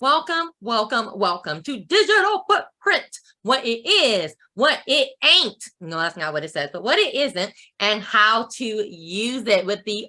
Welcome, welcome, welcome to Digital Footprint. What it is, what it ain't. No, that's not what it says, but what it isn't, and how to use it with the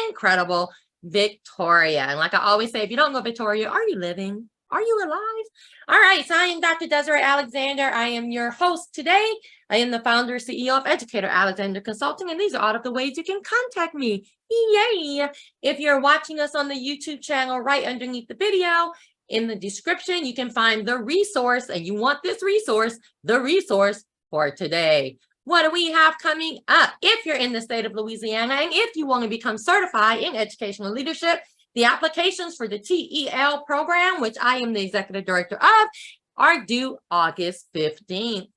incredible Victoria. And like I always say, if you don't know Victoria, are you living? Are you alive? All right, so I am Dr. Desiree Alexander. I am your host today. I am the founder and CEO of Educator Alexander Consulting, and these are all of the ways you can contact me. Yay! If you're watching us on the YouTube channel right underneath the video, in the description, you can find the resource, and you want this resource, the resource for today. What do we have coming up? If you're in the state of Louisiana, and if you want to become certified in educational leadership, the applications for the TEL program, which I am the executive director of, are due August 15th.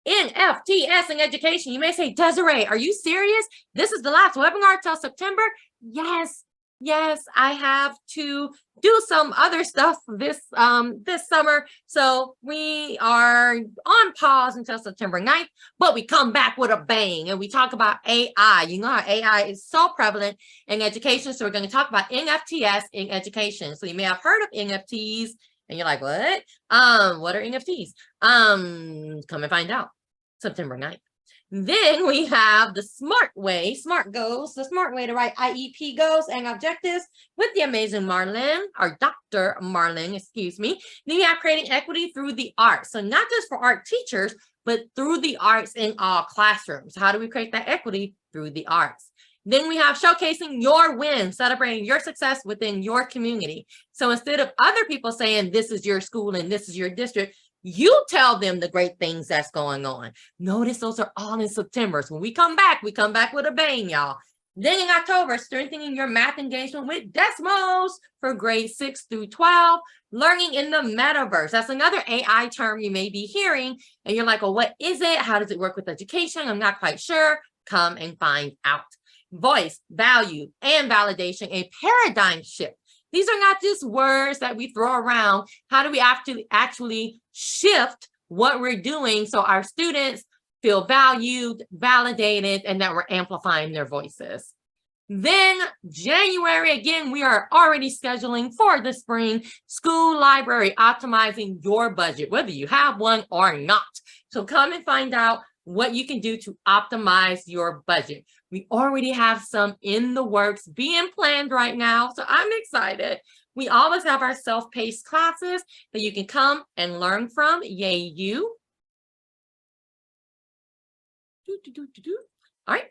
In FTS in education, you may say, Desiree, are you serious? This is the last webinar till September? Yes, I have to do some other stuff this summer. So we are on pause until September 9th, but we come back with a bang and we talk about AI. You know how AI is so prevalent in education. So we're going to talk about NFTs in education. So you may have heard of NFTs and you're like, what? What are NFTs? Come and find out September 9th. Then we have the smart way to write IEP goals and objectives with the amazing Marlene, or Dr. Marlene, excuse me. Then we have creating equity through the arts. So not just for art teachers, but through the arts in all classrooms. How do we create that equity? Through the arts. Then we have showcasing your wins, celebrating your success within your community. So instead of other people saying, this is your school and this is your district, you tell them the great things that's going on. Notice those are all in September. So when we come back with a bang, y'all. Then in October, strengthening your math engagement with Desmos for grades 6 through 12, learning in the metaverse. That's another AI term you may be hearing. And you're like, well, what is it? How does it work with education? I'm not quite sure. Come and find out. Voice, value, and validation, a paradigm shift. These are not just words that we throw around. How do we actually shift what we're doing so our students feel valued, validated, and that we're amplifying their voices? Then January, again, we are already scheduling for the spring school library, optimizing your budget, whether you have one or not. So come and find out what you can do to optimize your budget. We already have some in the works being planned right now, so I'm excited. We always have our self-paced classes that you can come and learn from. Yay, you. All right.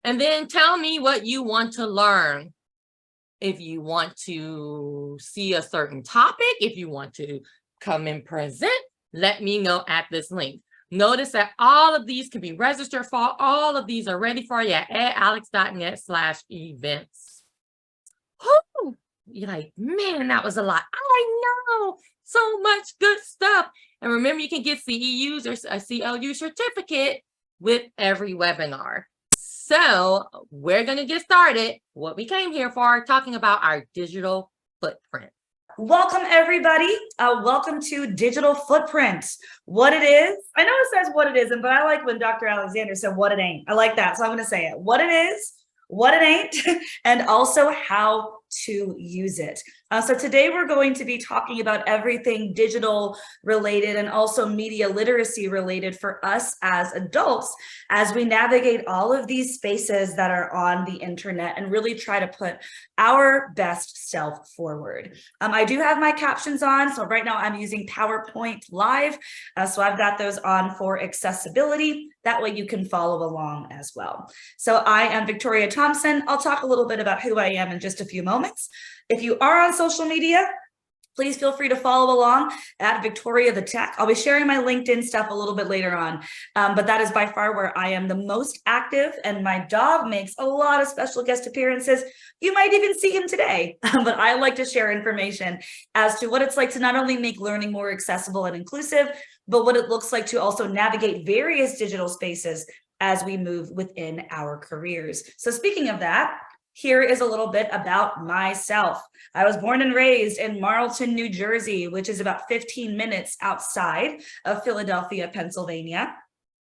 And then tell me what you want to learn. If you want to see a certain topic, if you want to come and present, let me know at this link. Notice that all of these can be registered for. All of these are ready for you at edalex.net/events. You're like, man, that was a lot. I know, so much good stuff. And remember, you can get CEUs or a CLU certificate with every webinar. So we're going to get started. What we came here for, talking about our digital footprint. Welcome, everybody. Welcome to Digital Footprint. What it is, I know it says what it isn't, but I like when Dr. Alexander said what it ain't. I like that, so I'm going to say it. What it is, what it ain't, and also how to use it. So today we're going to be talking about everything digital related and also media literacy related for us as adults as we navigate all of these spaces that are on the internet and really try to put our best self forward. I do have my captions on, so right now I'm using PowerPoint Live, so I've got those on for accessibility. That way you can follow along as well. So I am Victoria Thompson. I'll talk a little bit about who I am in just a few moments. If you are on social media, please feel free to follow along at Victoria the Tech. I'll be sharing my LinkedIn stuff a little bit later on, but that is by far where I am the most active, and my dog makes a lot of special guest appearances. You might even see him today, but I like to share information as to what it's like to not only make learning more accessible and inclusive, but what it looks like to also navigate various digital spaces as we move within our careers. So speaking of that, here is a little bit about myself. I was born and raised in Marlton, New Jersey, which is about 15 minutes outside of Philadelphia, Pennsylvania.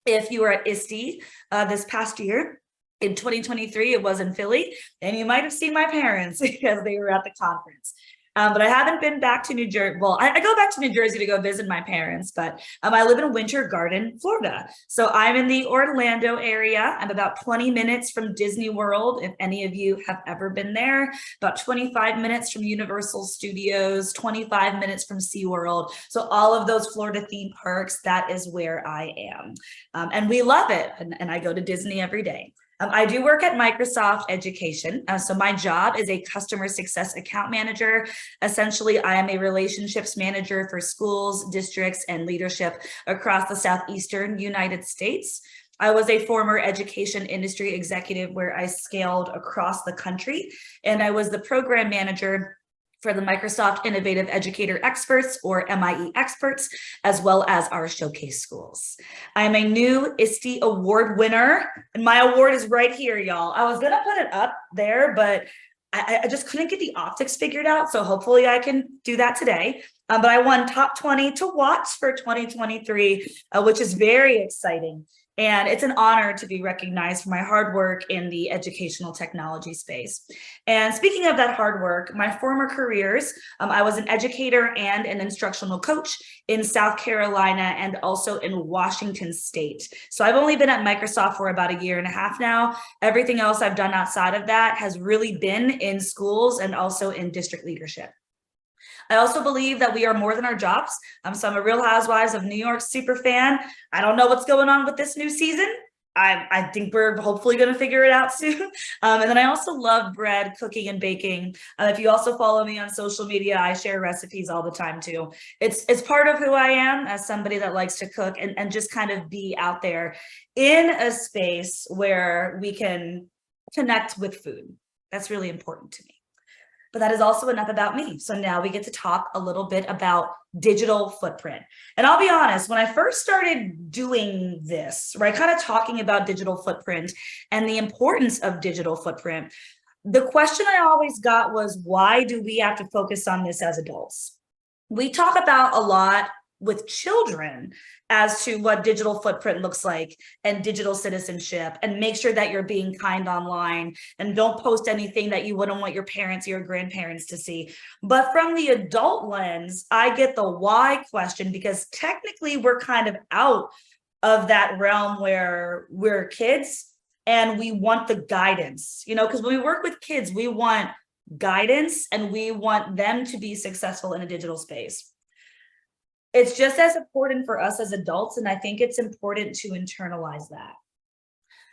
If you were at ISTE this past year, in 2023, it was in Philly, and you might have seen my parents because they were at the conference. But I haven't been back to New Jersey. Well, I go back to New Jersey to go visit my parents, but I live in Winter Garden, Florida. So I'm in the Orlando area. I'm about 20 minutes from Disney World, if any of you have ever been there, about 25 minutes from Universal Studios, 25 minutes from SeaWorld. So all of those Florida theme parks, that is where I am. And we love it. And I go to Disney every day. I do work at Microsoft Education. So my job is a customer success account manager. Essentially, I am a relationships manager for schools, districts, and leadership across the Southeastern United States. I was a former education industry executive where I scaled across the country, and I was the program manager for the Microsoft Innovative Educator Experts, or MIE Experts, as well as our showcase schools. I'm a new ISTE award winner, and my award is right here, y'all. I was gonna put it up there, but I just couldn't get the optics figured out, so hopefully I can do that today. But I won top 20 to watch for 2023, which is very exciting. And it's an honor to be recognized for my hard work in the educational technology space. And speaking of that hard work, my former careers, I was an educator and an instructional coach in South Carolina and also in Washington State. So I've only been at Microsoft for about 1.5 years now. Everything else I've done outside of that has really been in schools and also in district leadership. I also believe that we are more than our jobs. So I'm a Real Housewives of New York super fan. I don't know what's going on with this new season. I think we're hopefully going to figure it out soon. And then I also love bread, cooking, and baking. If you also follow me on social media, I share recipes all the time too. It's part of who I am as somebody that likes to cook and just kind of be out there in a space where we can connect with food. That's really important to me. But that is also enough about me. So now we get to talk a little bit about digital footprint. And I'll be honest, when I first started doing this, right, kind of talking about digital footprint and the importance of digital footprint, the question I always got was, why do we have to focus on this as adults? We talk about a lot with children as to what digital footprint looks like and digital citizenship, and make sure that you're being kind online and don't post anything that you wouldn't want your parents or your grandparents to see. But from the adult lens, I get the why question, because technically we're kind of out of that realm where we're kids and we want the guidance, because when we work with kids, we want guidance and we want them to be successful in a digital space. It's just as important for us as adults, and I think it's important to internalize that.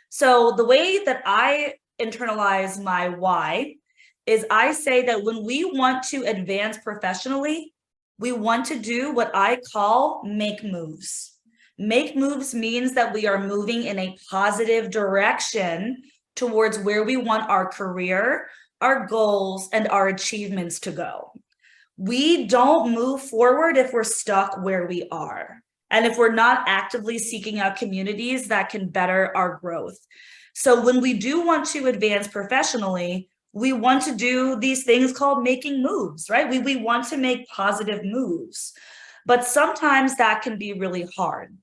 So the way that I internalize my why is I say that when we want to advance professionally, we want to do what I call make moves. Make moves means that we are moving in a positive direction towards where we want our career, our goals, and our achievements to go. We don't move forward if we're stuck where we are, and if we're not actively seeking out communities that can better our growth. So when we do want to advance professionally, we want to do these things called making moves, right? We want to make positive moves, but sometimes that can be really hard.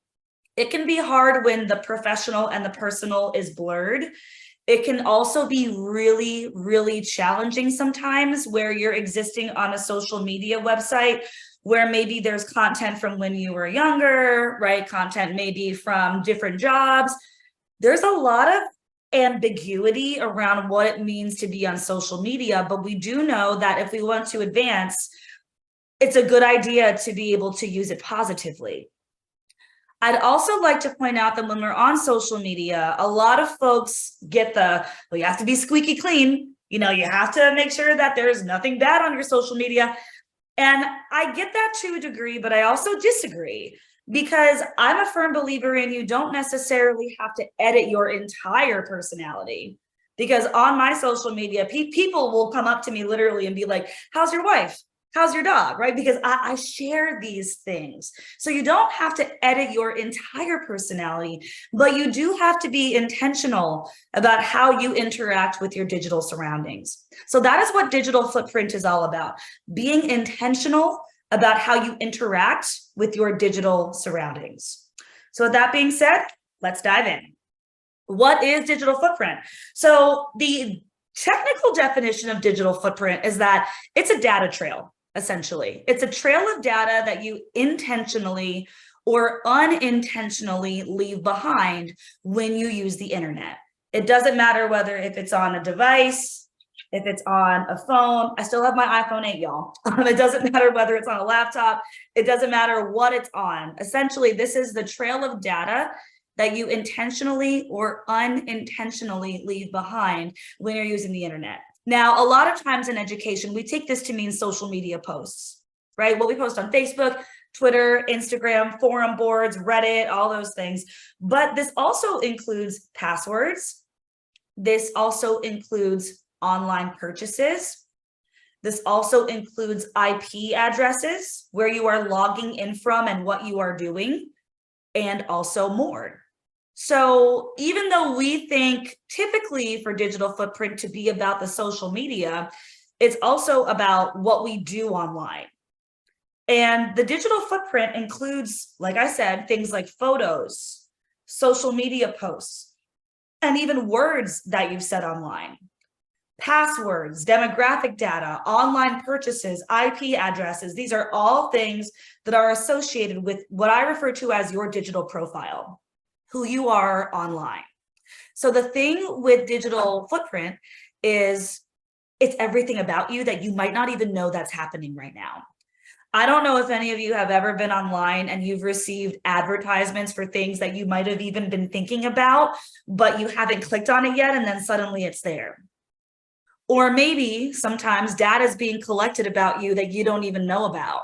It can be hard when the professional and the personal is blurred. It can also be really, really challenging sometimes where you're existing on a social media website where maybe there's content from when you were younger, right? Content maybe from different jobs. There's a lot of ambiguity around what it means to be on social media, but we do know that if we want to advance, it's a good idea to be able to use it positively. I'd also like to point out that when we're on social media, a lot of folks get well, you have to be squeaky clean. You have to make sure that there's nothing bad on your social media. And I get that to a degree, but I also disagree, because I'm a firm believer in you don't necessarily have to edit your entire personality. Because on my social media, people will come up to me literally and be like, how's your wife? How's your dog, right? Because I share these things. So you don't have to edit your entire personality, but you do have to be intentional about how you interact with your digital surroundings. So that is what digital footprint is all about, being intentional about how you interact with your digital surroundings. So with that being said, let's dive in. What is digital footprint? So the Technical definition of digital footprint is that it's a data trail, essentially. It's a trail of data that you intentionally or unintentionally leave behind when you use the internet. It doesn't matter whether if it's on a device, if it's on a phone. I still have my iPhone 8, y'all. It doesn't matter whether it's on a laptop. It doesn't matter what it's on. Essentially, this is the trail of data that you intentionally or unintentionally leave behind when you're using the internet. Now, a lot of times in education, we take this to mean social media posts, right? What we post on Facebook, Twitter, Instagram, forum boards, Reddit, all those things. But this also includes passwords. This also includes online purchases. This also includes IP addresses, where you are logging in from and what you are doing, and also more. So even though we think typically for digital footprint to be about the social media, it's also about what we do online. And the digital footprint includes, like I said, things like photos, social media posts, and even words that you've said online. Passwords, demographic data, online purchases, IP addresses. These are all things that are associated with what I refer to as your digital profile, who you are online. So the thing with digital footprint is it's everything about you that you might not even know that's happening right now. I don't know if any of you have ever been online and you've received advertisements for things that you might have even been thinking about, but you haven't clicked on it yet, and then suddenly it's there. Or maybe sometimes data is being collected about you that you don't even know about.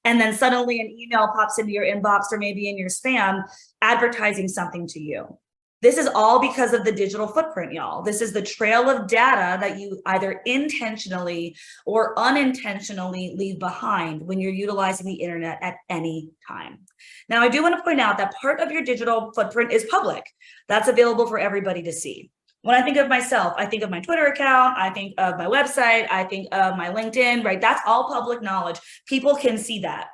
And then suddenly an email pops into your inbox or maybe in your spam advertising something to you. This is all because of the digital footprint, y'all. This is the trail of data that you either intentionally or unintentionally leave behind when you're utilizing the internet at any time. Now, I do want to point out that part of your digital footprint is public. That's available for everybody to see. When I think of myself, I think of my Twitter account, I think of my website, I think of my LinkedIn, right? That's all public knowledge. People can see that.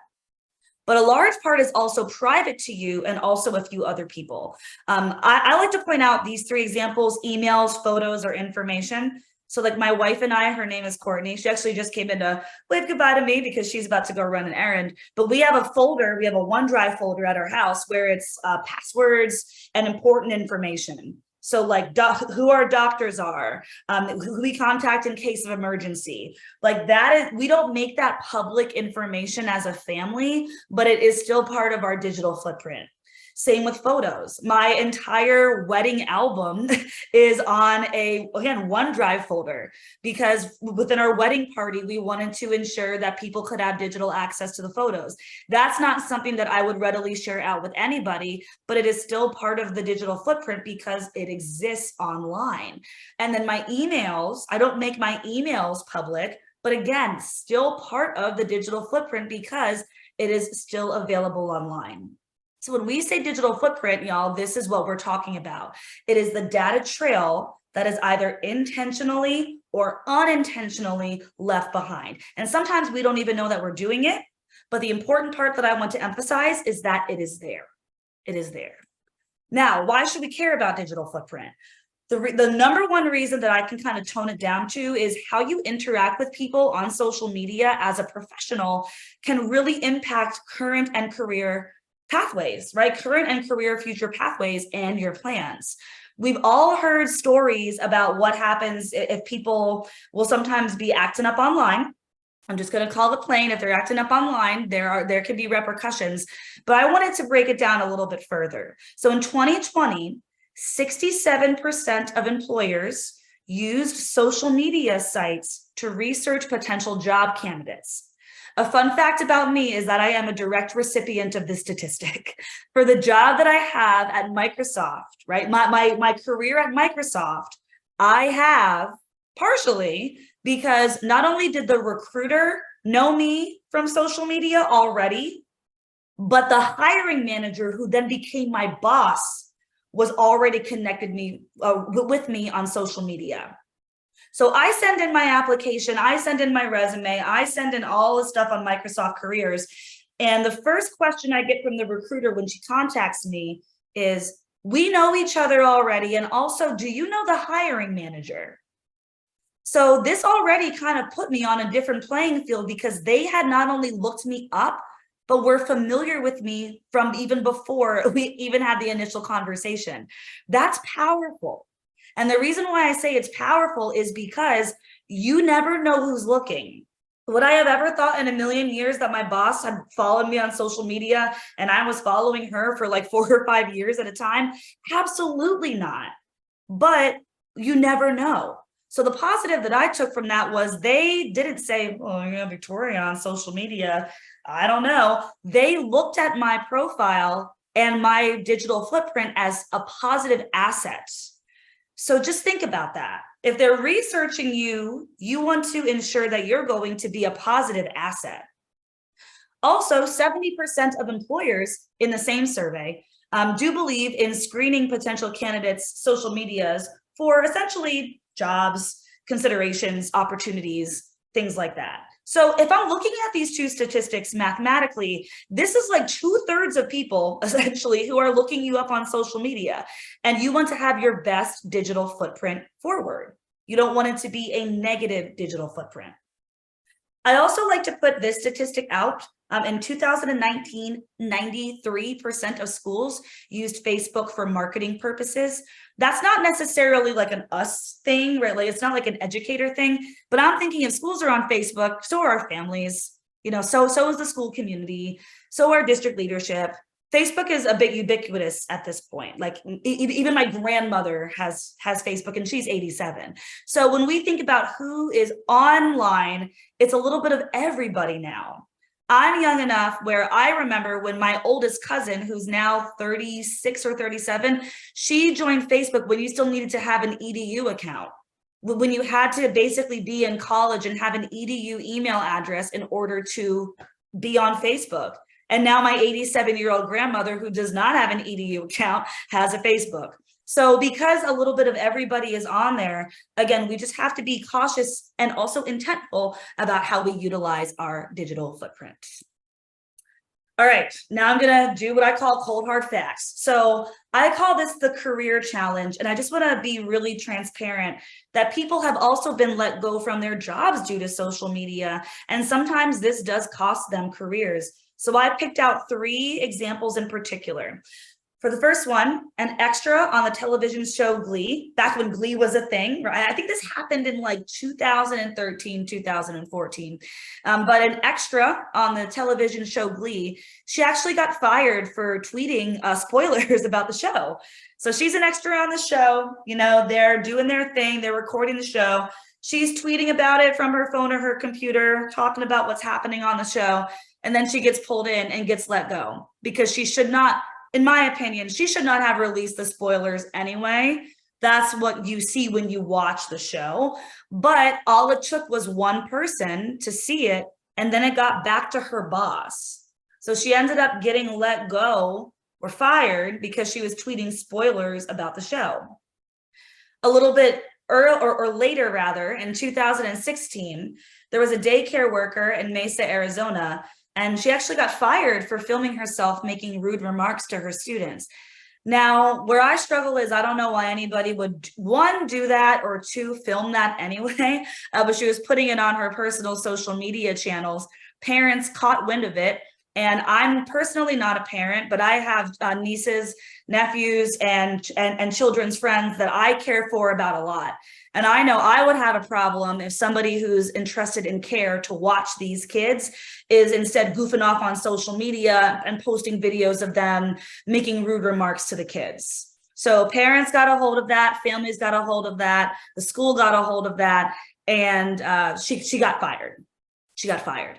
But a large part is also private to you and also a few other people. I like to point out these three examples: emails, photos, or information. So like my wife and I, her name is Courtney. She actually just came in to wave goodbye to me because she's about to go run an errand. But we have a folder, we have a OneDrive folder at our house where it's passwords and important information. So like who our doctors are, who we contact in case of emergency. Like that is, we don't make that public information as a family, but it is still part of our digital footprint. Same with photos. My entire wedding album is on again, OneDrive folder, because within our wedding party, we wanted to ensure that people could have digital access to the photos. That's not something that I would readily share out with anybody, but it is still part of the digital footprint because it exists online. And then my emails, I don't make my emails public, but again, still part of the digital footprint because it is still available online. So when we say digital footprint, y'all, this is what we're talking about. It is the data trail that is either intentionally or unintentionally left behind. And sometimes we don't even know that we're doing it. But the important part that I want to emphasize is that it is there. It is there. Now, why should we care about digital footprint? The number one reason that I can kind of tone it down to is how you interact with people on social media as a professional can really impact current and career pathways, right? Current and career future pathways and your plans. We've all heard stories about what happens if people will sometimes be acting up online. I'm just going to call the plain. If they're acting up online, there can be repercussions. But I wanted to break it down a little bit further. So in 2020, 67% of employers used social media sites to research potential job candidates. A fun fact about me is that I am a direct recipient of this statistic. For the job that I have at Microsoft, right? My career at Microsoft, I have partially because not only did the recruiter know me from social media already, but the hiring manager who then became my boss was already connected with me on social media. So I send in my application, I send in my resume, I send in all the stuff on Microsoft Careers. And the first question I get from the recruiter when she contacts me is, we know each other already. And also, do you know the hiring manager? So this already kind of put me on a different playing field because they had not only looked me up, but were familiar with me from even before we even had the initial conversation. That's powerful. And the reason why I say it's powerful is because you never know who's looking. Would I have ever thought in a million years that my boss had followed me on social media and I was following her for like 4 or 5 years at a time? Absolutely not. But you never know. So the positive that I took from that was they didn't say, oh, you know, Victoria on social media. I don't know. They looked at my profile and my digital footprint as a positive asset. So just think about that. If they're researching you, you want to ensure that you're going to be a positive asset. Also, 70% of employers in the same survey do believe in screening potential candidates' social medias for essentially jobs, considerations, opportunities, things like that. So if I'm looking at these two statistics mathematically, this is like 2/3 of people essentially who are looking you up on social media, and you want to have your best digital footprint forward. You don't want it to be a negative digital footprint. I also like to put this statistic out. In 2019, 93% of schools used Facebook for marketing purposes. That's not necessarily like an us thing, right? Like it's not like an educator thing, but I'm thinking if schools are on Facebook, so are our families, you know, so is the school community, so are district leadership. Facebook is a bit ubiquitous at this point. Like even my grandmother has Facebook and she's 87. So when we think about who is online, it's a little bit of everybody now. I'm young enough where I remember when my oldest cousin, who's now 36 or 37, she joined Facebook when you still needed to have an EDU account. When you had to basically be in college and have an EDU email address in order to be on Facebook. And now my 87-year-old grandmother who does not have an EDU account has a Facebook. So because a little bit of everybody is on there, again, we just have to be cautious and also intentful about how we utilize our digital footprint. All right, now I'm gonna do what I call cold hard facts. So I call this the career challenge, and I just wanna be really transparent that people have also been let go from their jobs due to social media, and sometimes this does cost them careers. So I picked out 3 examples in particular. For the first one, an extra on the television show Glee, back when Glee was a thing, right? I think this happened in like 2013, 2014. But an extra on the television show Glee, she actually got fired for tweeting spoilers about the show. So she's an extra on the show, you know, they're doing their thing, they're recording the show. She's tweeting about it from her phone or her computer, talking about what's happening on the show. And then she gets pulled in and gets let go because she should not, in my opinion, she should not have released the spoilers anyway. That's what you see when you watch the show. But all it took was one person to see it, and then it got back to her boss. So she ended up getting let go or fired because she was tweeting spoilers about the show. A little bit or later, rather, in 2016, there was a daycare worker in Mesa, Arizona, and she actually got fired for filming herself making rude remarks to her students. Now, where I struggle is I don't know why anybody would, 1, do that, or 2, film that anyway, but she was putting it on her personal social media channels. Parents caught wind of it, and I'm personally not a parent, but I have nieces, nephews, and children's friends that I care for about a lot. And I know I would have a problem if somebody who's interested in care to watch these kids is instead goofing off on social media and posting videos of them making rude remarks to the kids. So parents got a hold of that, families got a hold of that, the school got a hold of that, and she got fired. She got fired.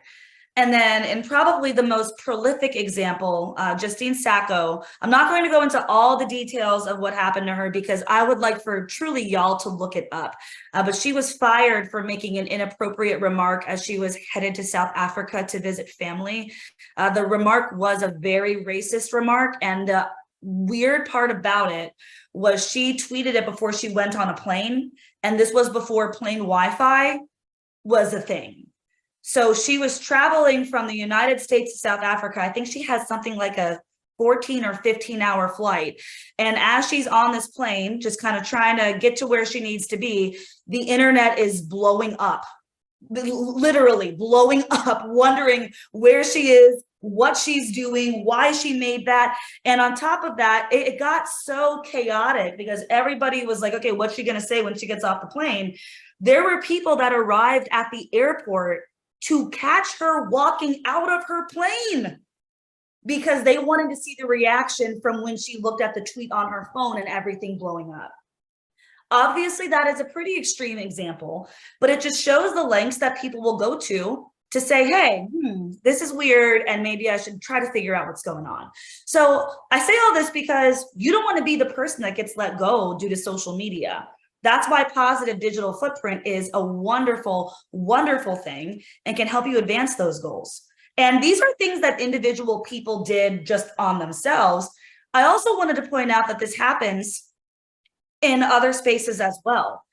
And then in probably the most prolific example, Justine Sacco, I'm not going to go into all the details of what happened to her because I would like for truly y'all to look it up. But she was fired for making an inappropriate remark as she was headed to South Africa to visit family. The remark was a very racist remark, and the weird part about it was she tweeted it before she went on a plane, and this was before plane Wi-Fi was a thing. So she was traveling from the United States to South Africa. I think she has something like a 14 or 15-hour flight. And as she's on this plane, just kind of trying to get to where she needs to be, the internet is blowing up, literally blowing up, wondering where she is, what she's doing, why she made that. And on top of that, it got so chaotic because everybody was like, okay, what's she going to say when she gets off the plane? There were people that arrived at the airport to catch her walking out of her plane because they wanted to see the reaction from when she looked at the tweet on her phone and everything blowing up. Obviously, that is a pretty extreme example, but it just shows the lengths that people will go to say, hey, this is weird, and maybe I should try to figure out what's going on. So I say all this because you don't want to be the person that gets let go due to social media. That's why positive digital footprint is a wonderful, wonderful thing and can help you advance those goals. And these are things that individual people did just on themselves. I also wanted to point out that this happens in other spaces as well.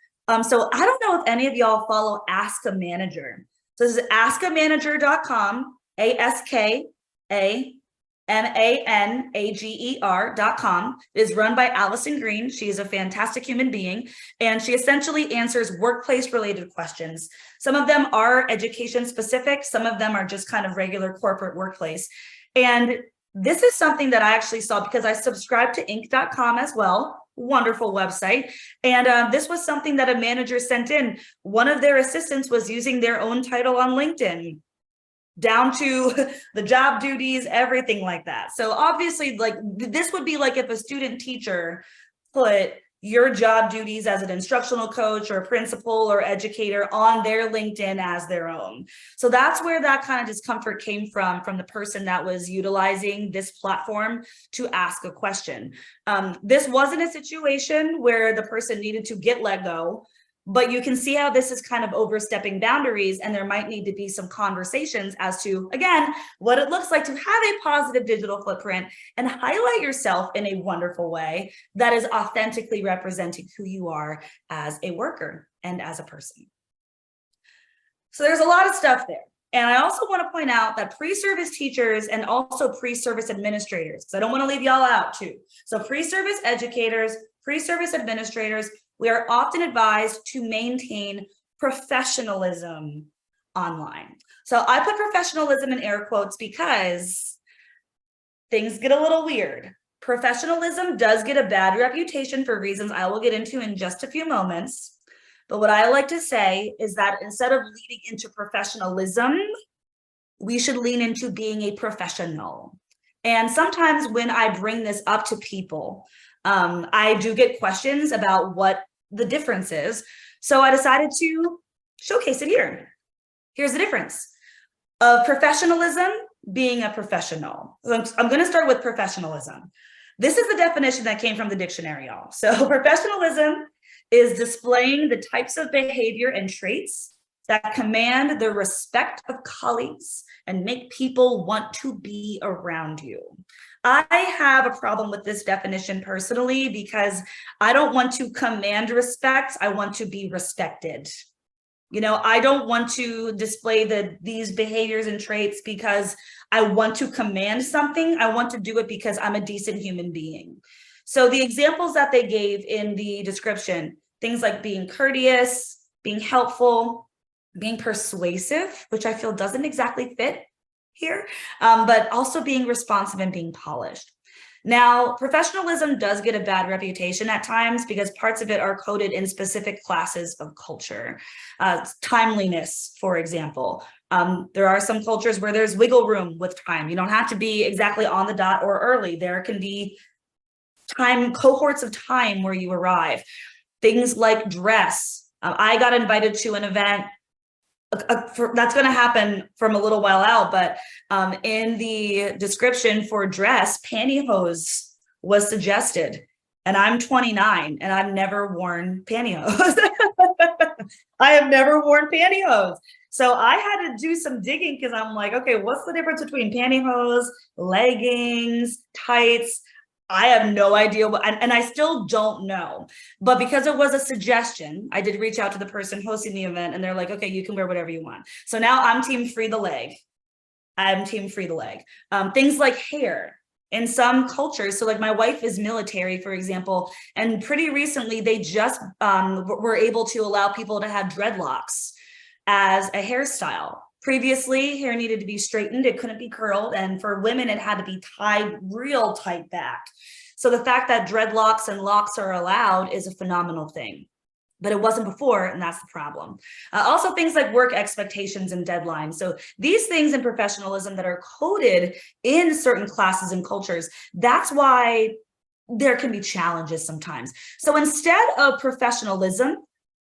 So I don't know if any of y'all follow Ask a Manager. So this is askamanager.com, ASKAMANAGER.com. It is run by Allison Green. She is a fantastic human being, and she essentially answers workplace related questions. Some of them are education specific. Some of them are just kind of regular corporate workplace. And this is something that I actually saw because I subscribe to Inc.com as well. Wonderful website. And this was something that a manager sent in. One of their assistants was using their own title on LinkedIn, down to the job duties, everything like that. So obviously, like, this would be like if a student teacher put your job duties as an instructional coach or principal or educator on their LinkedIn as their own. So that's where that kind of discomfort came from the person that was utilizing this platform to ask a question. This wasn't a situation where the person needed to get let go, but you can see how this is kind of overstepping boundaries, and there might need to be some conversations as to, again, what it looks like to have a positive digital footprint and highlight yourself in a wonderful way that is authentically representing who you are as a worker and as a person. So there's a lot of stuff there. And I also want to point out that pre-service teachers and also pre-service administrators, because I don't want to leave y'all out too. So pre-service educators, pre-service administrators, we are often advised to maintain professionalism online. So I put professionalism in air quotes because things get a little weird. Professionalism does get a bad reputation for reasons I will get into in just a few moments. But what I like to say is that instead of leading into professionalism, we should lean into being a professional. And sometimes when I bring this up to people, I do get questions about what the difference is. So I decided to showcase it here. Here's the difference of professionalism being a professional. I'm going to start with professionalism. This is the definition that came from the dictionary, y'all. So professionalism is displaying the types of behavior and traits that command the respect of colleagues and make people want to be around you. I have a problem with this definition personally because I don't want to command respect. I want to be respected. You know, I don't want to display these behaviors and traits because I want to command something. I want to do it because I'm a decent human being. So the examples that they gave in the description, things like being courteous, being helpful, being persuasive, which I feel doesn't exactly fit here, but also being responsive and being polished. Now, professionalism does get a bad reputation at times because parts of it are coded in specific classes of culture. Timeliness, for example. There are some cultures where there's wiggle room with time. You don't have to be exactly on the dot or early. There can be time cohorts of time where you arrive. Things like dress. I got invited to an event that's going to happen from a little while out, but in the description for dress, pantyhose was suggested, and I'm 29 and I've never worn pantyhose. I have never worn pantyhose. So I had to do some digging because I'm like, okay, what's the difference between pantyhose, leggings, tights? I have no idea what, and I still don't know, but because it was a suggestion, I did reach out to the person hosting the event and they're like, okay, you can wear whatever you want. So now I'm team free the leg. I'm team free the leg. Things like hair. in some cultures. So like my wife is military, for example, and pretty recently they just were able to allow people to have dreadlocks as a hairstyle. Previously, hair needed to be straightened, it couldn't be curled, and for women it had to be tied real tight back. So the fact that dreadlocks and locks are allowed is a phenomenal thing. But it wasn't before, and that's the problem. Also, things like work expectations and deadlines. So these things in professionalism that are coded in certain classes and cultures, that's why there can be challenges sometimes. So instead of professionalism,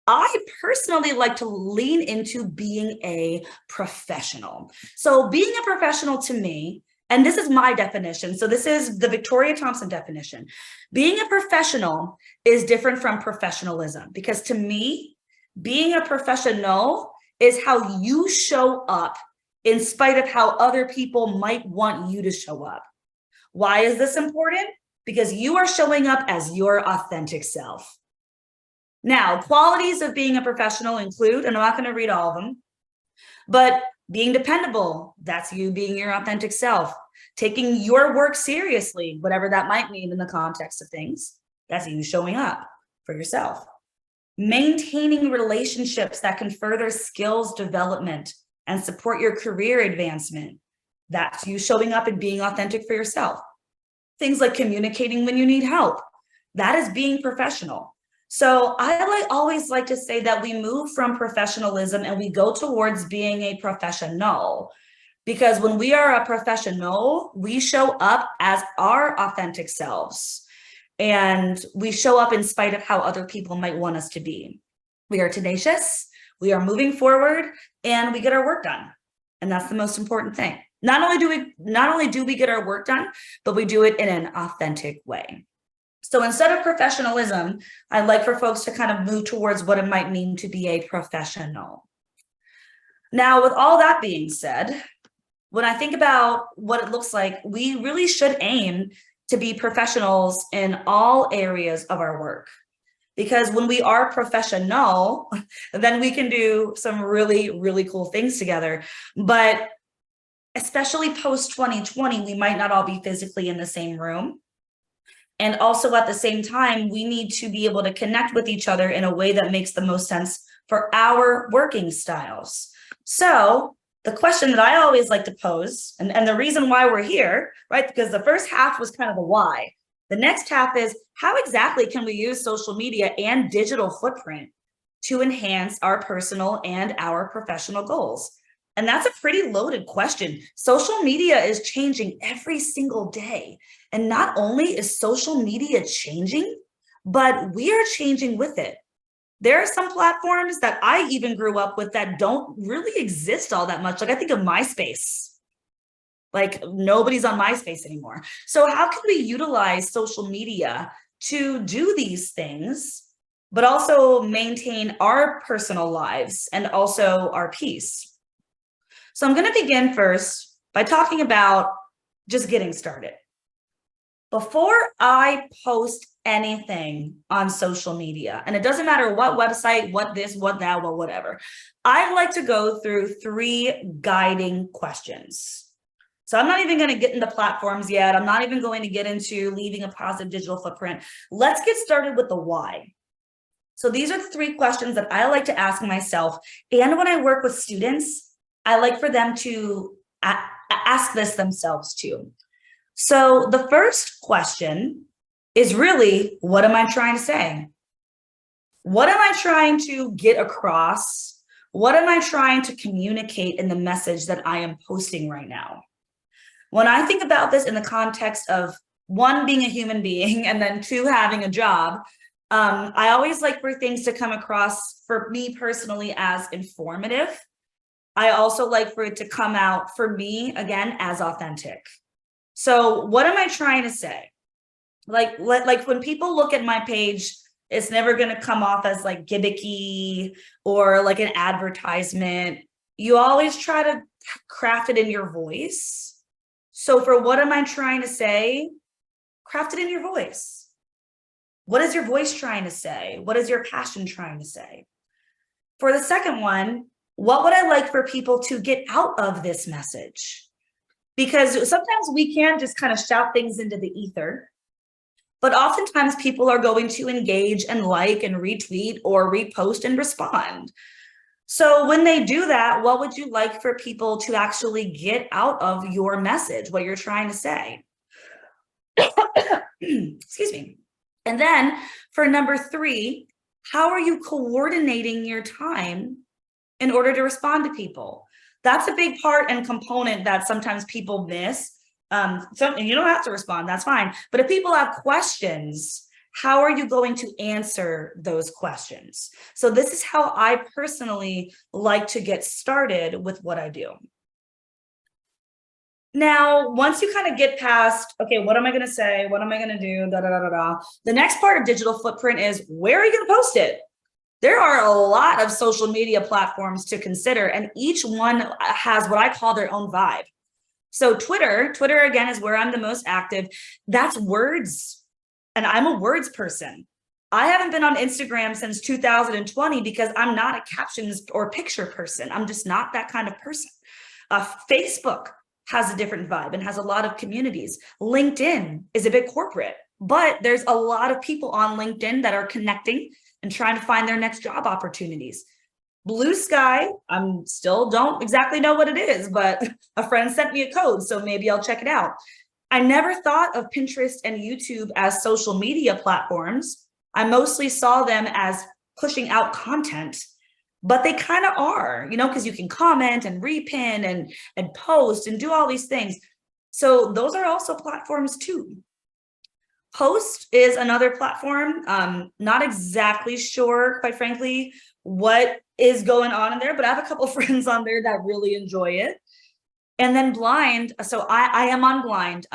I personally like to lean into being a professional. So being a professional to me, and this is my definition, so this is the Victoria Thompson definition. Being a professional is different from professionalism, because to me, being a professional is how you show up in spite of how other people might want you to show up. Why is this important? Because you are showing up as your authentic self. Now, qualities of being a professional include, and I'm not going to read all of them, but being dependable, that's you being your authentic self. Taking your work seriously, whatever that might mean in the context of things, that's you showing up for yourself. Maintaining relationships that can further skills development and support your career advancement, that's you showing up and being authentic for yourself. Things like communicating when you need help, that is being professional. So I always like to say that we move from professionalism and we go towards being a professional, because when we are a professional, we show up as our authentic selves and we show up in spite of how other people might want us to be. We are tenacious, we are moving forward, and we get our work done. And that's the most important thing. Not only do we get our work done, but we do it in an authentic way. So instead of professionalism, I'd like for folks to kind of move towards what it might mean to be a professional. Now, with all that being said, when I think about what it looks like, we really should aim to be professionals in all areas of our work. Because when we are professional, then we can do some really, really cool things together. But especially post 2020, we might not all be physically in the same room. And also at the same time, we need to be able to connect with each other in a way that makes the most sense for our working styles. So the question that I always like to pose, and the reason why we're here, right? Because the first half was kind of the why. The next half is how exactly can we use social media and digital footprint to enhance our personal and our professional goals? And that's a pretty loaded question. Social media is changing every single day. And not only is social media changing, but we are changing with it. There are some platforms that I even grew up with that don't really exist all that much. Like I think of MySpace. Like nobody's on MySpace anymore. So how can we utilize social media to do these things, but also maintain our personal lives and also our peace? So I'm going to begin first by talking about just getting started. Before I post anything on social media, and it doesn't matter what website, what this, what that, what whatever, I like to go through 3 guiding questions. So I'm not even going to get into platforms yet. I'm not even going to get into leaving a positive digital footprint. Let's get started with the why. So these are the 3 questions that I like to ask myself. And when I work with students, I like for them to ask this themselves too. So the first question is really, what am I trying to say? What am I trying to get across? What am I trying to communicate in the message that I am posting right now? When I think about this in the context of 1, being a human being, and then 2, having a job, I always like for things to come across for me personally as informative. I also like for it to come out for me, again, as authentic. So what am I trying to say? Like when people look at my page, it's never going to come off as like gimmicky or like an advertisement. You always try to craft it in your voice. So for what am I trying to say? Craft it in your voice. What is your voice trying to say? What is your passion trying to say? For the second one, what would I like for people to get out of this message? because sometimes we can just kind of shout things into the ether, but oftentimes people are going to engage and like and retweet or repost and respond. So when they do that, what would you like for people to actually get out of your message, what you're trying to say? Excuse me. And then for number 3, how are you coordinating your time in order to respond to people? That's a big part and component that sometimes people miss. And you don't have to respond, that's fine. But if people have questions, how are you going to answer those questions? So this is how I personally like to get started with what I do. Now, once you kind of get past, okay, what am I going to say? What am I going to do? Da, da, da, da, da. The next part of digital footprint is, where are you going to post it? There are a lot of social media platforms to consider, and each one has what I call their own vibe. So Twitter again is where I'm the most active. That's words, and I'm a words person. I haven't been on Instagram since 2020 because I'm not a captions or picture person. I'm just not that kind of person. Facebook has a different vibe and has a lot of communities. LinkedIn is a bit corporate, but there's a lot of people on LinkedIn that are connecting and trying to find their next job opportunities. Blue Sky, I'm still don't exactly know what it is, but a friend sent me a code, so maybe I'll check it out. I never thought of Pinterest and YouTube as social media platforms. I mostly saw them as pushing out content, but they kind of are, because you can comment and repin and post and do all these things. So those are also platforms too. Post is another platform. Not exactly sure, quite frankly, what is going on in there, but I have a couple of friends on there that really enjoy it. And then Blind, so I am on Blind.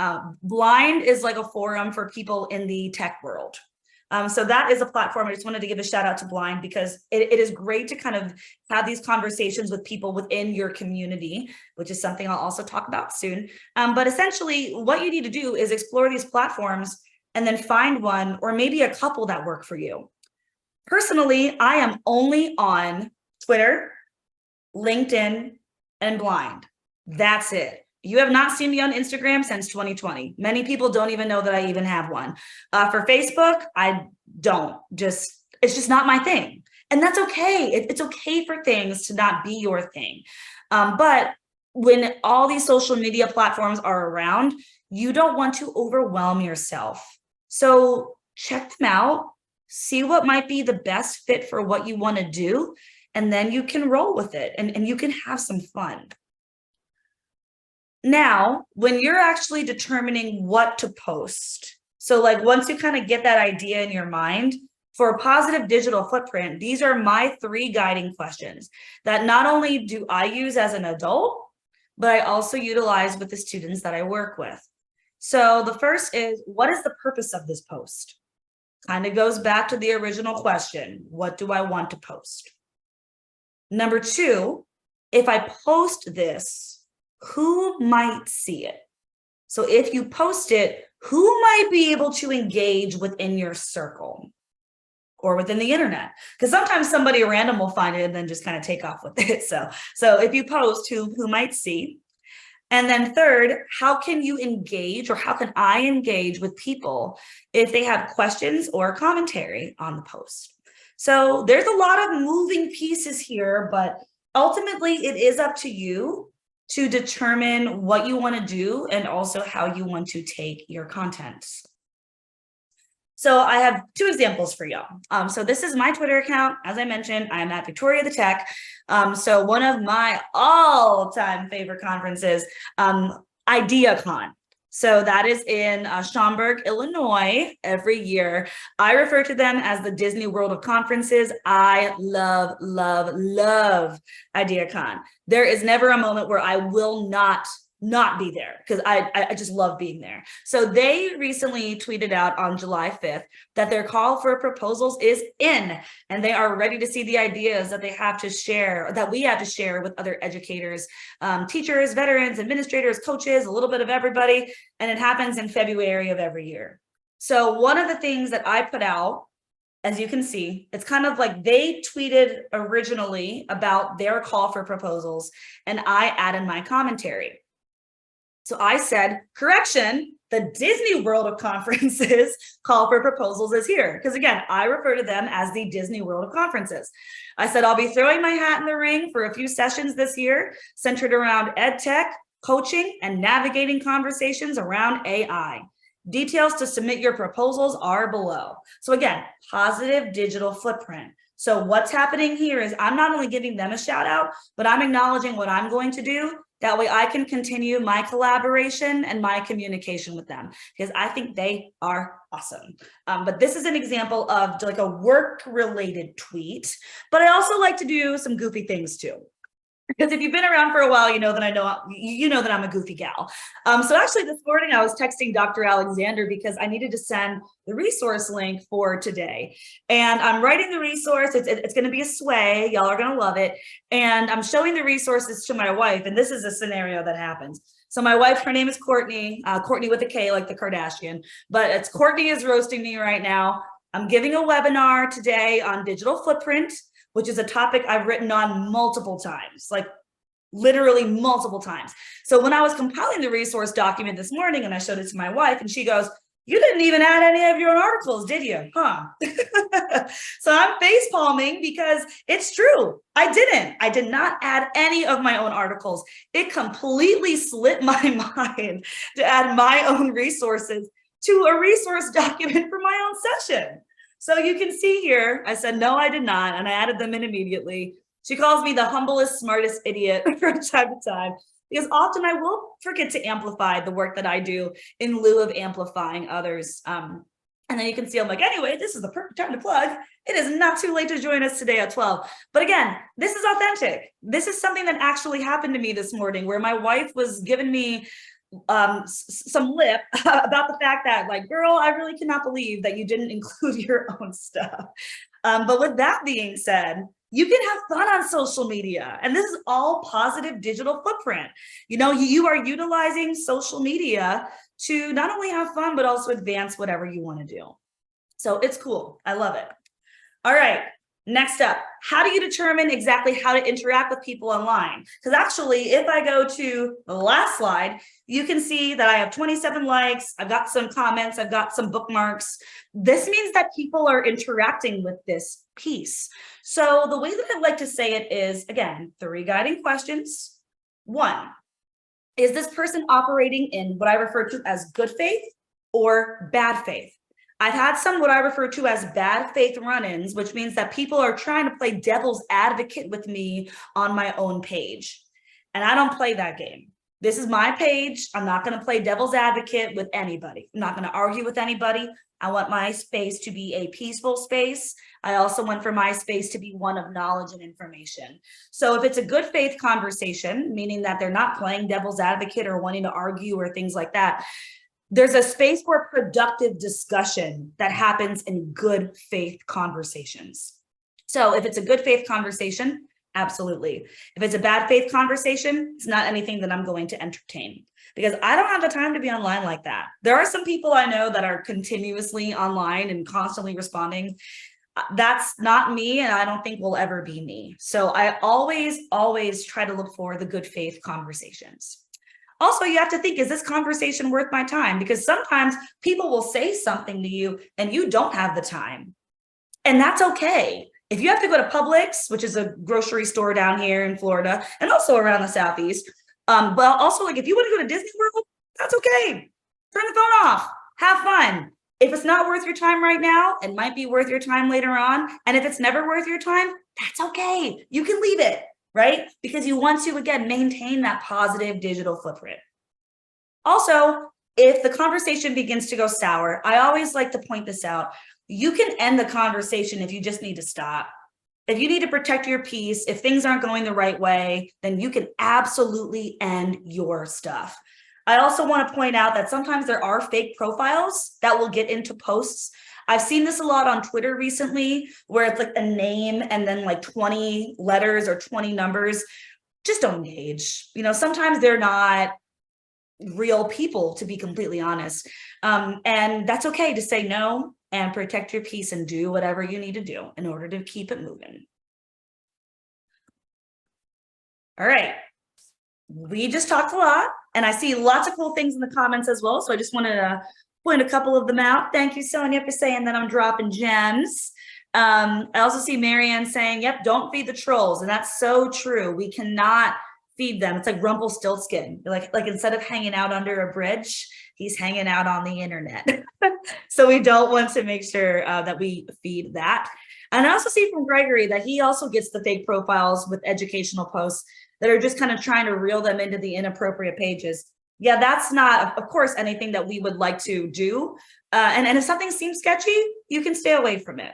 Blind is like a forum for people in the tech world. So that is a platform. I just wanted to give a shout out to Blind because it is great to kind of have these conversations with people within your community, which is something I'll also talk about soon. But essentially what you need to do is explore these platforms and then find one or maybe a couple that work for you. Personally, I am only on Twitter, LinkedIn, and Blind. That's it. You have not seen me on Instagram since 2020. Many people don't even know that I even have one. For Facebook, I don't. It's just not my thing. And that's okay. It's okay for things to not be your thing. But when all these social media platforms are around, you don't want to overwhelm yourself. So check them out, see what might be the best fit for what you want to do, and then you can roll with it and you can have some fun. Now, when you're actually determining what to post, so like once you kind of get that idea in your mind, for a positive digital footprint, these are my 3 guiding questions that not only do I use as an adult, but I also utilize with the students that I work with. So the first is, what is the purpose of this post? Kind of goes back to the original question, what do I want to post? Number 2, if I post this, who might see it? So if you post it, who might be able to engage within your circle or within the internet? Because sometimes somebody random will find it and then just kind of take off with it. So if you post, who might see? And then third, how can you engage or how can I engage with people if they have questions or commentary on the post? So there's a lot of moving pieces here, but ultimately it is up to you to determine what you want to do and also how you want to take your content. So I have 2 examples for y'all. So this is my Twitter account. As I mentioned, I'm at Victoria the Tech. So one of my all-time favorite conferences, IdeaCon. So that is in Schaumburg, Illinois, every year. I refer to them as the Disney World of conferences. I love, love, love IdeaCon. There is never a moment where I will not be there because I just love being there. So they recently tweeted out on July 5th that their call for proposals is in, and they are ready to see the ideas that they have to share, that we have to share with other educators, teachers, veterans, administrators, coaches, a little bit of everybody. And it happens in February of every year. So one of the things that I put out, as you can see, it's kind of like they tweeted originally about their call for proposals, and I added my commentary. So I said, correction, the Disney World of conferences call for proposals is here. Because again, I refer to them as the Disney World of conferences. I said, I'll be throwing my hat in the ring for a few sessions this year centered around ed tech, coaching, and navigating conversations around AI. Details to submit your proposals are below. So again, positive digital footprint. So what's happening here is I'm not only giving them a shout out, but I'm acknowledging what I'm going to do. That way I can continue my collaboration and my communication with them because I think they are awesome. But this is an example of like a work-related tweet, but I also like to do some goofy things too. Because if you've been around for a while, you know that I'm a goofy gal. So actually this morning I was texting Dr. Alexander because I needed to send the resource link for today. And I'm writing the resource. It's going to be a sway. Y'all are going to love it. And I'm showing the resources to my wife. And this is a scenario that happens. So my wife, her name is Courtney, Courtney with a K, like the Kardashian, but it's Courtney is roasting me right now. I'm giving a webinar today on digital footprint, which is a topic I've written on multiple times, like literally multiple times. So when I was compiling the resource document this morning and I showed it to my wife and she goes, you didn't even add any of your own articles, did you? Huh? So I'm face palming because it's true. I did not add any of my own articles. It completely slipped my mind to add my own resources to a resource document for my own session. So you can see here, I said, no, I did not. And I added them in immediately. She calls me the humblest, smartest idiot from time to time, because often I will forget to amplify the work that I do in lieu of amplifying others. And then you can see, I'm like, anyway, this is the perfect time to plug. It is not too late to join us today at 12. But again, this is authentic. This is something that actually happened to me this morning where my wife was giving me some lip about the fact that like, girl, I really cannot believe that you didn't include your own stuff. But with that being said, you can have fun on social media. And this is all positive digital footprint. You know, you are utilizing social media to not only have fun, but also advance whatever you want to do. So it's cool. I love it. All right. Next up, how do you determine exactly how to interact with people online? Because actually, if I go to the last slide, you can see that I have 27 likes. I've got some comments. I've got some bookmarks. This means that people are interacting with this piece. So the way that I like to say it is, again, 3 guiding questions. 1, is this person operating in what I refer to as good faith or bad faith? I've had some what I refer to as bad faith run-ins, which means that people are trying to play devil's advocate with me on my own page. And I don't play that game. This is my page. I'm not going to play devil's advocate with anybody. I'm not going to argue with anybody. I want my space to be a peaceful space. I also want for my space to be one of knowledge and information. So if it's a good faith conversation, meaning that they're not playing devil's advocate or wanting to argue or things like that, there's a space for productive discussion that happens in good faith conversations. So if it's a good faith conversation, absolutely. If it's a bad faith conversation, it's not anything that I'm going to entertain because I don't have the time to be online like that. There are some people I know that are continuously online and constantly responding. That's not me, and I don't think will ever be me. So I always try to look for the good faith conversations. Also, you have to think, is this conversation worth my time? Because sometimes people will say something to you and you don't have the time. And that's okay. If you have to go to Publix, which is a grocery store down here in Florida and also around the Southeast, but also like if you want to go to Disney World, that's okay. Turn the phone off, have fun. If it's not worth your time right now, it might be worth your time later on. And if it's never worth your time, that's okay. You can leave it. Right? Because you want to, again, maintain that positive digital footprint. Also, if the conversation begins to go sour, I always like to point this out. You can end the conversation if you just need to stop. If you need to protect your peace, if things aren't going the right way, then you can absolutely end your stuff. I also want to point out that sometimes there are fake profiles that will get into posts. I've seen this a lot on Twitter recently, where it's like a name and then like 20 letters or 20 numbers. Just don't engage. You know, sometimes they're not real people, to be completely honest. And that's okay to say no and protect your peace and do whatever you need to do in order to keep it moving. All right. we just talked a lot, and I see lots of cool things in the comments as well. So I just wanted to point a couple of them out. Thank you, Sonia, for saying that I'm dropping gems. I also see Marianne saying, yep, don't feed the trolls. And that's so true. We cannot feed them. It's like Rumpelstiltskin. Like instead of hanging out under a bridge, he's hanging out on the internet. So we don't want to make sure that we feed that. And I also see from Gregory that he also gets the fake profiles with educational posts that are just kind of trying to reel them into the inappropriate pages. Yeah, that's not, of course, anything that we would like to do. And if something seems sketchy, you can stay away from it.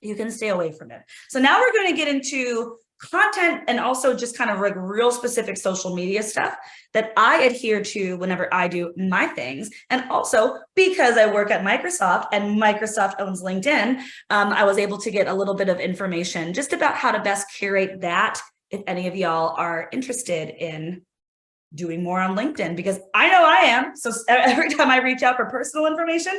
You can stay away from it. So now we're going to get into content and also just kind of like real specific social media stuff that I adhere to whenever I do my things. And also because I work at Microsoft and Microsoft owns LinkedIn, I was able to get a little bit of information just about how to best curate that if any of y'all are interested in doing more on LinkedIn, because I know I am. So every time I reach out for personal information,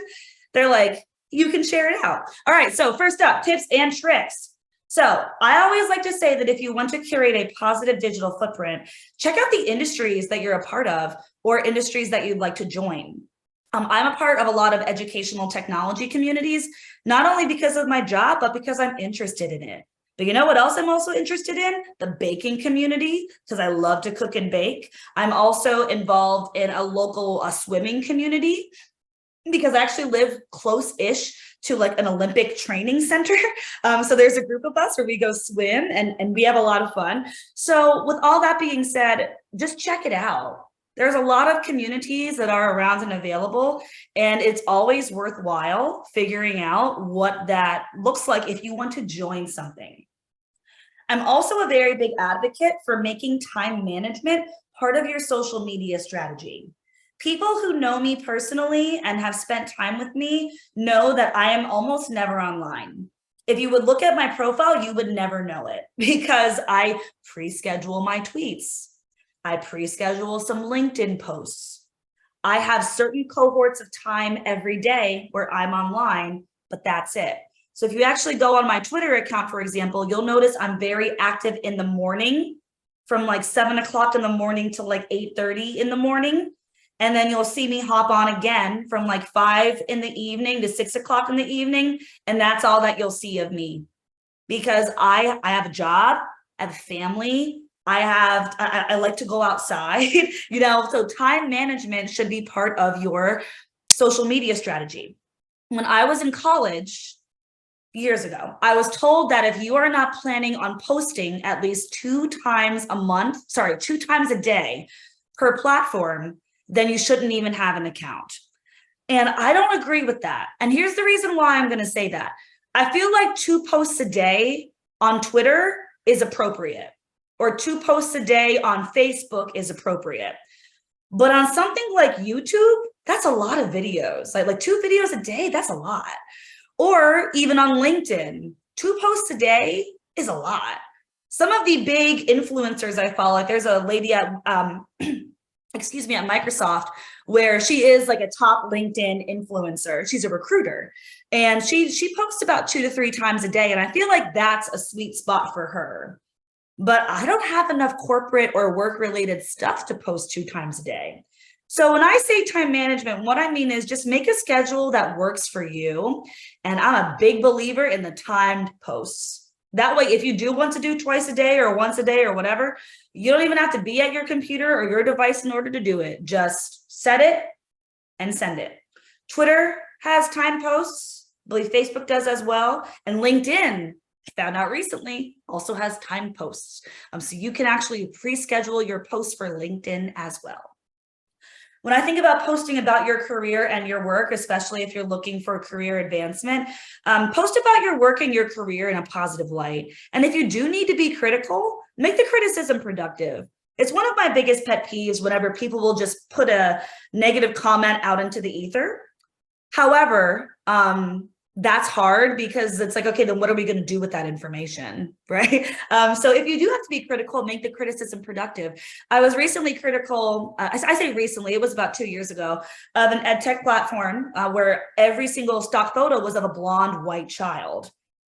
they're like, you can share it out. All right, so first up, tips and tricks. So I always like to say that if you want to curate a positive digital footprint, check out the industries that you're a part of or industries that you'd like to join. I'm a part of a lot of educational technology communities, not only because of my job, but because I'm interested in it. But you know what else I'm also interested in? The baking community, because I love to cook and bake. I'm also involved in a local swimming community, because I actually live close-ish to like an Olympic training center. So there's a group of us where we go swim and we have a lot of fun. So with all that being said, just check it out. There's a lot of communities that are around and available, and it's always worthwhile figuring out what that looks like if you want to join something. I'm also a very big advocate for making time management part of your social media strategy. People who know me personally and have spent time with me know that I am almost never online. If you would look at my profile, you would never know it because I pre-schedule my tweets. I pre-schedule some LinkedIn posts. I have certain cohorts of time every day where I'm online, but that's it. So if you actually go on my Twitter account, for example, you'll notice I'm very active in the morning from like 7 o'clock in the morning to like 8:30 in the morning. And then you'll see me hop on again from like 5 in the evening to 6 o'clock in the evening. And that's all that you'll see of me, because I have a job, I have a family, I like to go outside, you know, so time management should be part of your social media strategy. When I was in college years ago, I was told that if you are not planning on posting at least 2 times a day per platform, then you shouldn't even have an account. And I don't agree with that. And here's the reason why I'm going to say that. I feel like 2 posts a day on Twitter is appropriate, or 2 posts a day on Facebook is appropriate. But on something like YouTube, that's a lot of videos. Like 2 videos a day, that's a lot. Or even on LinkedIn, 2 posts a day is a lot. Some of the big influencers I follow, like there's a lady at at Microsoft, where she is like a top LinkedIn influencer. She's a recruiter, and she posts about 2 to 3 times a day. And I feel like that's a sweet spot for her. But I don't have enough corporate or work-related stuff to post 2 times a day. So when I say time management, what I mean is just make a schedule that works for you. And I'm a big believer in the timed posts. That way, if you do want to do twice a day or once a day or whatever, you don't even have to be at your computer or your device in order to do it. Just set it and send it. Twitter has time posts. I believe Facebook does as well. And LinkedIn, I found out recently, also has time posts. So you can actually pre-schedule your posts for LinkedIn as well. When I think about posting about your career and your work, especially if you're looking for career advancement, post about your work and your career in a positive light. And if you do need to be critical, make the criticism productive. It's one of my biggest pet peeves whenever people will just put a negative comment out into the ether. However, that's hard because it's like, okay, then what are we going to do with that information, right? So if you do have to be critical, make the criticism productive. I was recently critical, I say recently, it was about 2 years ago, of an ed tech platform where every single stock photo was of a blonde white child.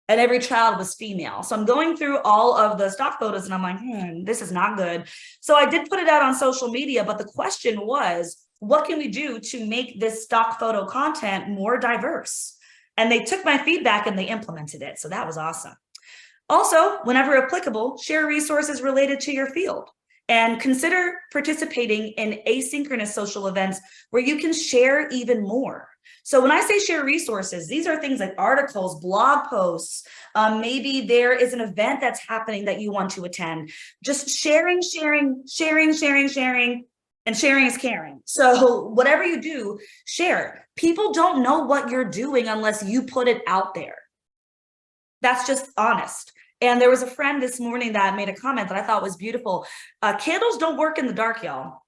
and every child was female. So I'm going through all of the stock photos and I'm like, this is not good. So I did put it out on social media, but the question was, what can we do to make this stock photo content more diverse? And they took my feedback and they implemented it. So that was awesome. Also, whenever applicable, share resources related to your field. And consider participating in asynchronous social events where you can share even more. So when I say share resources, these are things like articles, blog posts, maybe there is an event that's happening that you want to attend. Just sharing, and sharing is caring. So whatever you do, share. People don't know what you're doing unless you put it out there. That's just honest. And there was a friend this morning that made a comment that I thought was beautiful. Candles don't work in the dark, y'all.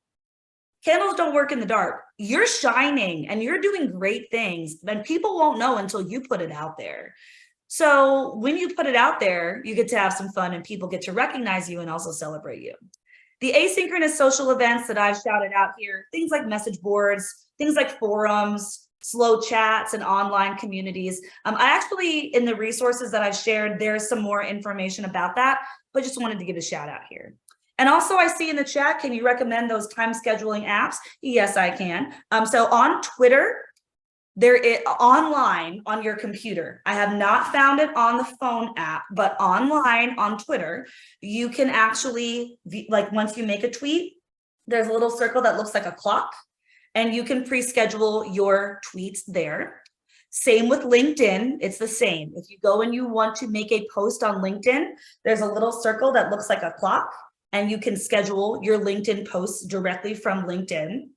Candles don't work in the dark. You're shining and you're doing great things, and people won't know until you put it out there. So when you put it out there, you get to have some fun and people get to recognize you and also celebrate you. The asynchronous social events that I've shouted out here, things like message boards, things like forums, slow chats, and online communities. I actually, in the resources that I've shared, there's some more information about that, but just wanted to give a shout out here. And also I see in the chat, can you recommend those time scheduling apps? Yes, I can. So on Twitter, there is online on your computer. I have not found it on the phone app, but online on Twitter, you can actually, like once you make a tweet, there's a little circle that looks like a clock, and you can pre-schedule your tweets there. Same with LinkedIn, it's the same. If you go and you want to make a post on LinkedIn, there's a little circle that looks like a clock, and you can schedule your LinkedIn posts directly from LinkedIn.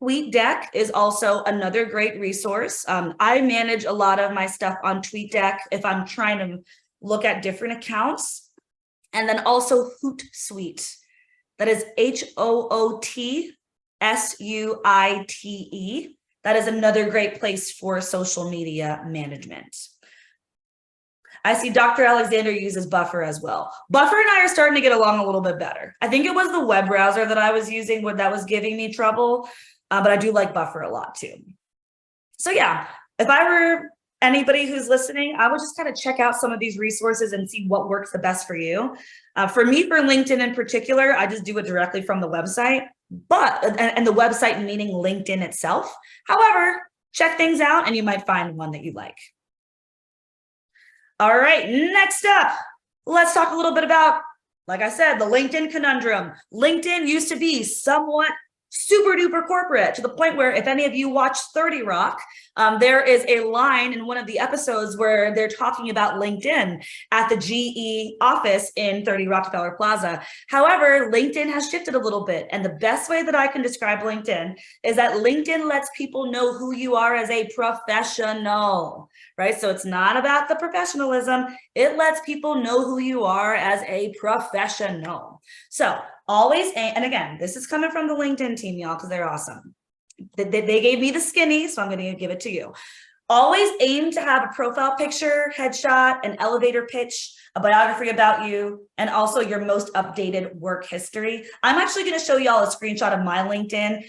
TweetDeck is also another great resource. I manage a lot of my stuff on TweetDeck if I'm trying to look at different accounts. And then also Hootsuite. That is HOOTSUITE. That is another great place for social media management. I see Dr. Alexander uses Buffer as well. Buffer and I are starting to get along a little bit better. I think it was the web browser that I was using that was giving me trouble, but I do like Buffer a lot too. So yeah, if I were anybody who's listening, I would just kind of check out some of these resources and see what works the best for you. For me, for LinkedIn in particular, I just do it directly from the website, and the website meaning LinkedIn itself. However, check things out and you might find one that you like. All right, next up, let's talk a little bit about, like I said, the LinkedIn conundrum. LinkedIn used to be somewhat super duper corporate, to the point where if any of you watch 30 Rock, there is a line in one of the episodes where they're talking about LinkedIn at the GE office in 30 Rockefeller Plaza. However, LinkedIn has shifted a little bit. And the best way that I can describe LinkedIn is that LinkedIn lets people know who you are as a professional, right? So it's not about the professionalism. It lets people know who you are as a professional. So always, and again, this is coming from the LinkedIn team, y'all, because they're awesome. They gave me the skinny, so I'm going to give it to you. Always aim to have a profile picture, headshot, an elevator pitch, a biography about you, and also your most updated work history. I'm actually going to show y'all a screenshot of my LinkedIn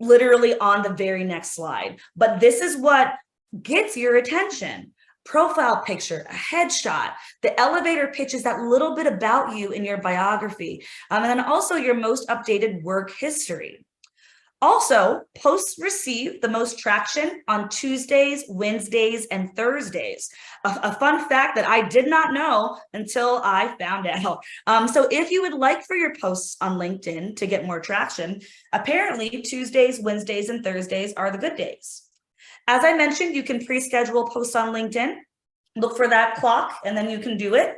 literally on the very next slide. But this is what gets your attention. Profile picture, a headshot, the elevator pitch is that little bit about you in your biography, and then also your most updated work history. Also, posts receive the most traction on Tuesdays, Wednesdays, and Thursdays. A fun fact that I did not know until I found out. So if you would like for your posts on LinkedIn to get more traction, apparently Tuesdays, Wednesdays, and Thursdays are the good days. As I mentioned, you can pre-schedule posts on LinkedIn. Look for that clock, and then you can do it.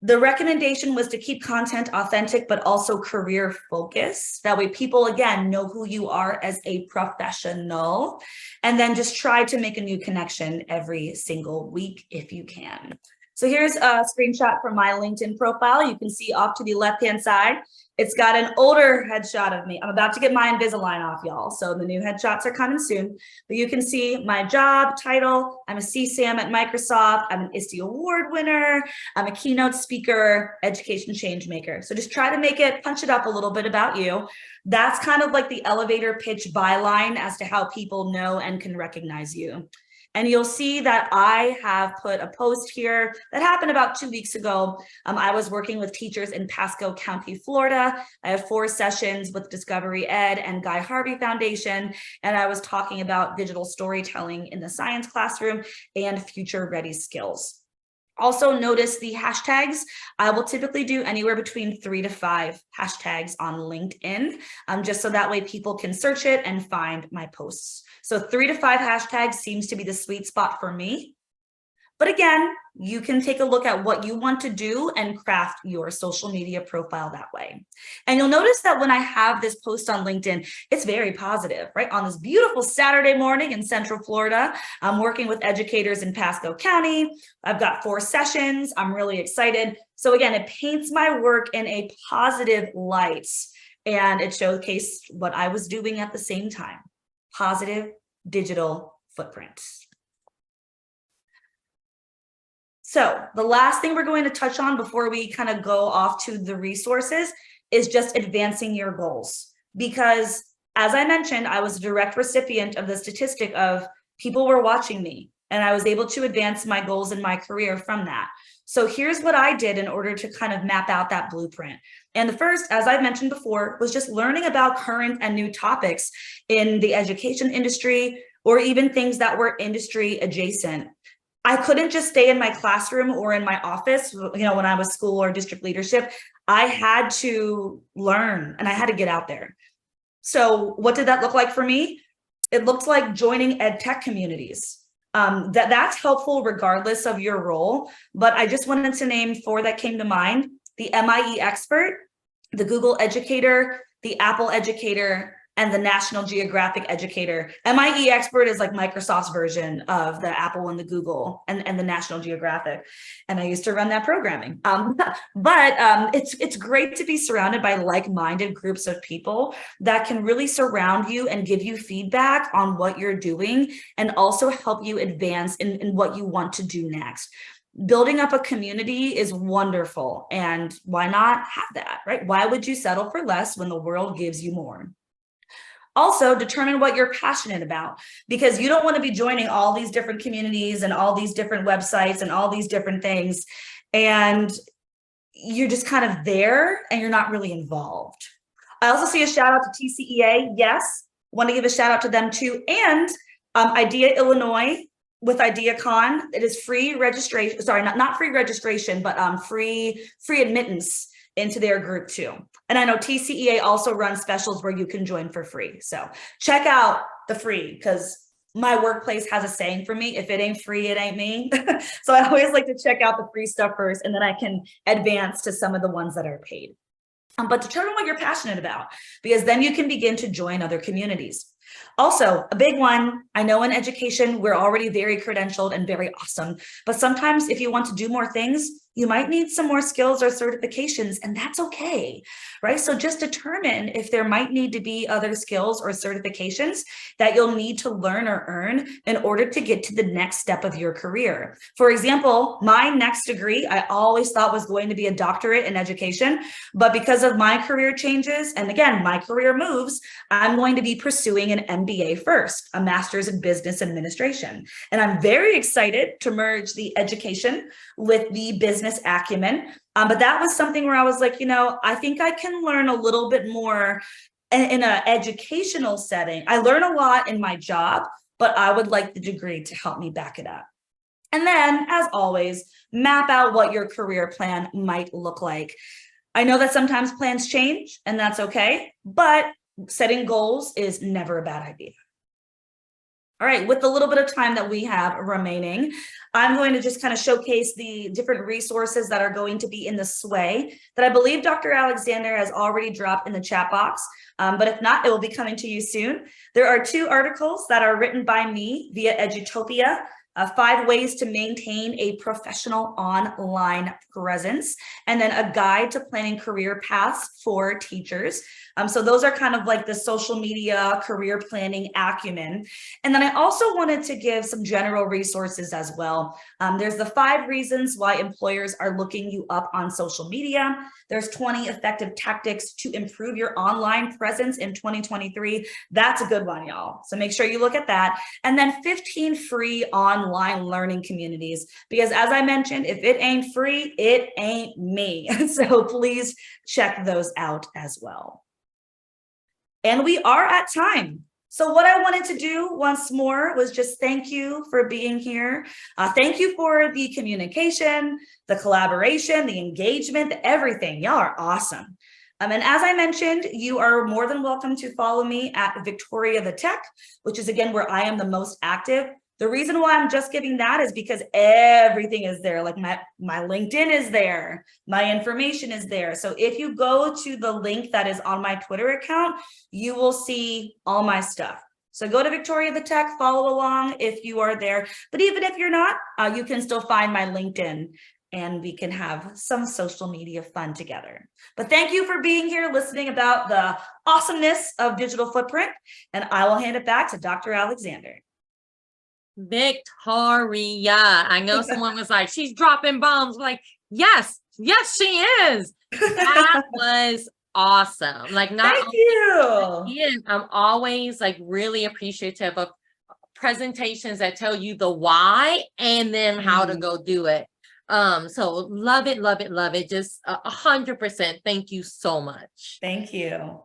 The recommendation was to keep content authentic, but also career focused. That way people, again, know who you are as a professional. And then just try to make a new connection every single week if you can. So here's a screenshot from my LinkedIn profile. You can see off to the left-hand side, it's got an older headshot of me. I'm about to get my Invisalign off, y'all. So the new headshots are coming soon. But you can see my job title. I'm a CSAM at Microsoft. I'm an ISTE award winner. I'm a keynote speaker, education change maker. So just try to make it, punch it up a little bit about you. That's kind of like the elevator pitch byline as to how people know and can recognize you. And you'll see that I have put a post here that happened about 2 weeks ago. I was working with teachers in Pasco County, Florida. I have 4 sessions with Discovery Ed and Guy Harvey Foundation, and I was talking about digital storytelling in the science classroom and future ready skills. Also notice the hashtags. I will typically do anywhere between 3 to 5 hashtags on LinkedIn, just so that way people can search it and find my posts. So 3 to 5 hashtags seems to be the sweet spot for me. But again, you can take a look at what you want to do and craft your social media profile that way. And you'll notice that when I have this post on LinkedIn, it's very positive, right? On this beautiful Saturday morning in Central Florida, I'm working with educators in Pasco County. I've got 4 sessions. I'm really excited. So again, it paints my work in a positive light, and it showcased what I was doing at the same time. Positive digital footprint. So the last thing we're going to touch on before we kind of go off to the resources is just advancing your goals. Because as I mentioned, I was a direct recipient of the statistic of people were watching me, and I was able to advance my goals in my career from that. So here's what I did in order to kind of map out that blueprint. And the first, as I mentioned before, was just learning about current and new topics in the education industry, or even things that were industry adjacent. I couldn't just stay in my classroom or in my office, when I was school or district leadership. I had to learn, and I had to get out there. So what did that look like for me? It looked like joining ed tech communities. That's helpful regardless of your role, but I just wanted to name 4 that came to mind: the MIE Expert, the Google Educator, the Apple Educator, and the National Geographic Educator. MIE Expert is like Microsoft's version of the Apple and the Google and the National Geographic. And I used to run that programming. It's great to be surrounded by like-minded groups of people that can really surround you and give you feedback on what you're doing, and also help you advance in what you want to do next. Building up a community is wonderful, and why not have that, right? Why would you settle for less when the world gives you more? Also, determine what you're passionate about, because you don't want to be joining all these different communities and all these different websites and all these different things, and you're just kind of there and you're not really involved. I also see a shout out to TCEA. Yes, want to give a shout out to them too. And IDEA Illinois with IdeaCon. It is free registration. Sorry, not free registration, but free admittance into their group too. And I know TCEA also runs specials where you can join for free. So check out the free, because my workplace has a saying for me: if it ain't free, it ain't me. So I always like to check out the free stuff first, and then I can advance to some of the ones that are paid. But determine what you're passionate about, because then you can begin to join other communities. Also, a big one, I know in education, we're already very credentialed and very awesome, but sometimes if you want to do more things, you might need some more skills or certifications, and that's okay, right? So just determine if there might need to be other skills or certifications that you'll need to learn or earn in order to get to the next step of your career. For example, my next degree, I always thought was going to be a doctorate in education, but because of my career changes, and again, my career moves, I'm going to be pursuing an MBA first, a master's in business administration. And I'm very excited to merge the education with the business acumen. But that was something where I was like, I think I can learn a little bit more in an educational setting. I learn a lot in my job, but I would like the degree to help me back it up. And then, as always, map out what your career plan might look like. I know that sometimes plans change, and that's okay, but setting goals is never a bad idea. All right, with the little bit of time that we have remaining, I'm going to just kind of showcase the different resources that are going to be in the sway that I believe Dr. Alexander has already dropped in the chat box. But if not, it will be coming to you soon. There are 2 articles that are written by me via Edutopia 5 ways to maintain a professional online presence, and then a guide to planning career paths for teachers. So those are kind of like the social media career planning acumen. And then I also wanted to give some general resources as well. There's the 5 reasons why employers are looking you up on social media. There's 20 effective tactics to improve your online presence in 2023. That's a good one, y'all. So make sure you look at that. And then 15 free online learning communities, because as I mentioned, if it ain't free, it ain't me. So please check those out as well. And we are at time. So what I wanted to do once more was just thank you for being here. Thank you for the communication, the collaboration, the engagement, the everything. Y'all are awesome. And as I mentioned, you are more than welcome to follow me at Victoria the Tech, which is again where I am the most active. The reason why I'm just giving that is because everything is there. Like my LinkedIn is there, my information is there. So if you go to the link that is on my Twitter account, you will see all my stuff. So go to Victoria the Tech, follow along if you are there. But even if you're not, you can still find my LinkedIn and we can have some social media fun together. But thank you for being here, listening about the awesomeness of digital footprint. And I will hand it back to Dr. Alexander. Victoria. I know someone was like, she's dropping bombs. Like, yes, she is. That was awesome. Like, not Thank you. Again, I'm always like really appreciative of presentations that tell you the why and then how to go do it. So love it. Just 100%. Thank you so much. Thank you.